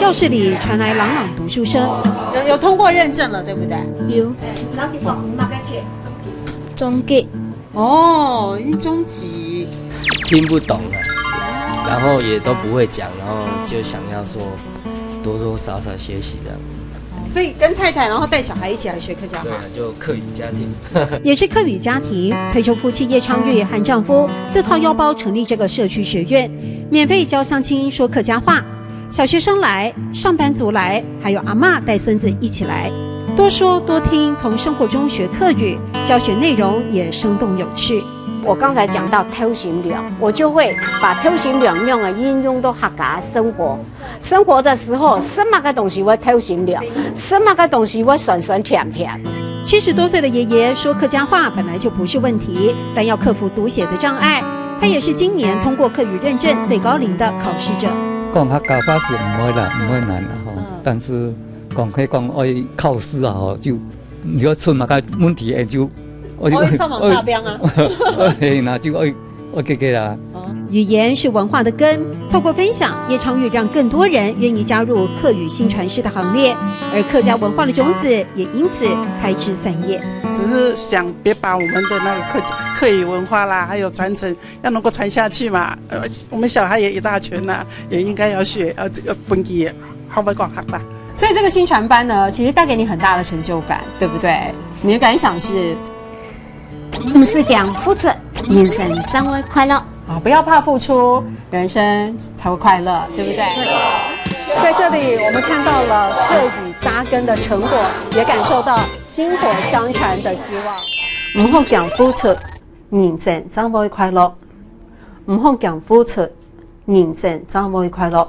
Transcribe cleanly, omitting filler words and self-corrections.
教室里传来朗朗读书声，有通过认证了，对不对？有。中级。哦，中级。听不懂了，然后也都不会讲，然后就想要说多多少少学习的。所以跟太太，然后带小孩一起来学客家话。对啊，就客语家庭。也是客语家庭，退休夫妻叶昌玉和丈夫自掏腰包成立这个社区学院，免费教乡亲说客家话。小学生来，上班族来，还有阿嬷带孙子一起来，多说多听，从生活中学客语，教学内容也生动有趣。我刚才讲到偷行量，我就会把偷行量用的应用到客家生活。生活的时候，什么个东西会偷行量，什么个东西会酸酸甜甜。70多岁的爷爷说客家话本来就不是问题，但要克服读写的障碍。他也是今年通过客语认证最高龄的考试者。讲客家话是唔会啦，唔会难啦吼，但是讲起讲爱考试啊吼，就如果出乜个问题诶就。我会上网大标啊，那就爱给啦。语言是文化的根，透过分享，叶昌玉让更多人愿意加入客语新传师的行列，而客家文化的种子也因此开枝散叶。只是想别把我们的那个客语文化啦，还有传承，要能够传下去嘛。我们小孩也一大群啦，也应该要学，这个本地好不讲好吧。所以这个新传班呢，其实带给你很大的成就感，对不对？你的感想是？不是讲付出，人生才会快乐啊！不要怕付出，人生才会快乐，对不对？在这里，我们看到了客语扎根的成果，也感受到薪火相传的希望。唔好讲付出，人生才会快乐；唔好讲付出，人生才会快乐。